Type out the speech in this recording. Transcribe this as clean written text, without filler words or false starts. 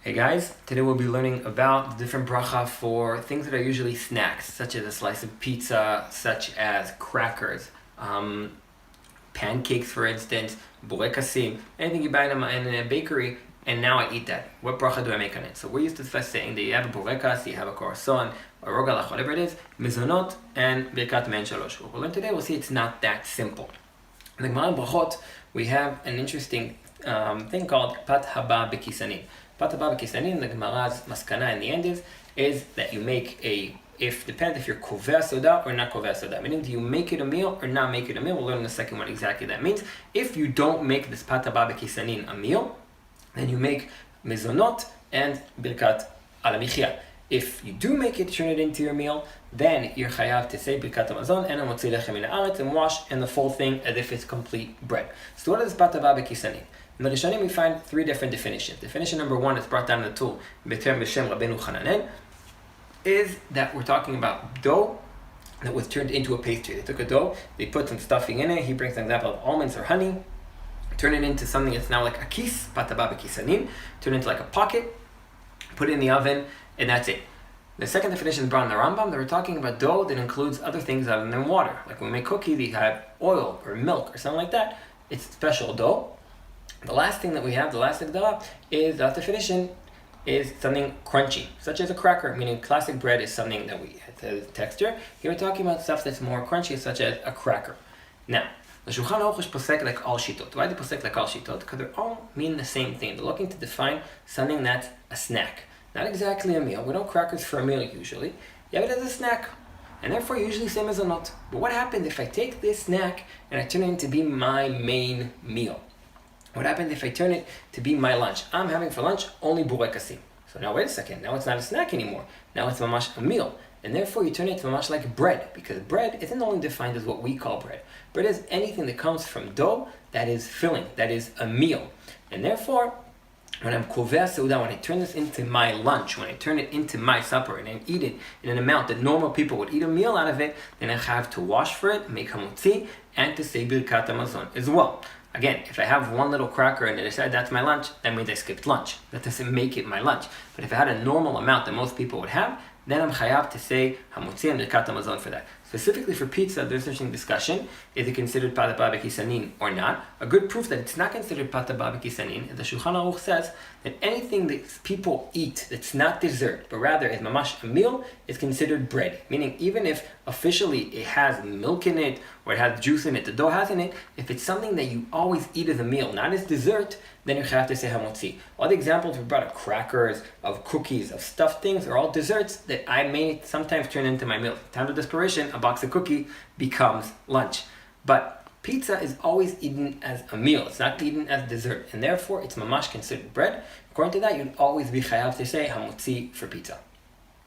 Hey guys, today we'll be learning about the different bracha for things that are usually snacks, such as a slice of pizza, such as crackers, pancakes for instance, burekasim, anything you buy in a bakery, and now I eat that. What bracha do I make on it? So we're used to first saying that you have a burekas, you have a croissant, or rogalach, whatever it is, mizonot, and birkat men shalosh. What we'll learn today, we'll see it's not that simple. In the Gemara in Brachot, we have an interesting thing called pat haba bekisanin. Pat haba bekisanin, the Gemara's maskana in the end is that you make depends if you're kover soda or not kover soda. Meaning, do you make it a meal or not make it a meal? We'll learn in the second one exactly that means. If you don't make this pat haba bekisanin a meal, then you make mizonot and birkat al michya. If you do make it, turn it into your meal, then you're chayav to say birkat hamazon and hamotzi lechem min haaretz and wash and the full thing as if it's complete bread. So what is pat haba bekisanin? In the Rishonim we find three different definitions. Definition number one is brought down in the tool, B'terem b'shem Rabbeinu Chananen, is that we're talking about dough that was turned into a pastry. They took a dough, they put some stuffing in it. He brings an example of almonds or honey, turn it into something that's now like a kis, pat haba bekisanin, turn it into like a pocket, put it in the oven, and that's it. The second definition is brought in the Rambam, that we're talking about dough that includes other things other than water. Like when we make cookies, you have oil or milk or something like that. It's special dough. The last thing that we have, the last Agdala, is that definition is something crunchy, such as a cracker, meaning classic bread is something that we have the texture. Here we're talking about stuff that's more crunchy, such as a cracker. Now, the Shulchan Aruch is posek like all shitot. Why do they posek like all shitot? Because they all mean the same thing. They're looking to define something that's a snack. Not exactly a meal. We don't crackers for a meal usually. You have it as a snack. And therefore usually same as a nut. But what happens if I take this snack and I turn it into be my main meal? What happens if I turn it to be my lunch? I'm having for lunch only burekasim. So now wait a second, now it's not a snack anymore. Now it's mamash a meal. And therefore you turn it to mamash like bread, because bread isn't only defined as what we call bread. Bread is anything that comes from dough that is filling, that is a meal. And therefore, when I'm kover seuda, when I turn this into my lunch, when I turn it into my supper, and I eat it in an amount that normal people would eat a meal out of it, then I have to wash for it, make hamotzi, and to say birkat hamazon as well. Again, if I have one little cracker and I decide that's my lunch, that means I skipped lunch. That doesn't make it my lunch. But if I had a normal amount that most people would have, then I'm chayav to say hamotzi and birkat hamazon for that. Specifically for pizza, there's an interesting discussion. Is it considered pat haba bekisanin or not? A good proof that it's not considered pat haba bekisanin is the Shulchan Aruch says that anything that people eat that's not dessert, but rather is mamash a meal, is considered bread. Meaning even if officially it has milk in it, or it has juice in it, the dough has in it, if it's something that you always eat as a meal, not as dessert, then you have to say hamotzi. All the examples we brought of crackers, of cookies, of stuffed things are all desserts that I may sometimes turn into my meal. Time of desperation, a box of cookie becomes lunch. But pizza is always eaten as a meal. It's not eaten as dessert. And therefore, it's mamash considered bread. According to that, you'd always be chayav to say hamotzi for pizza.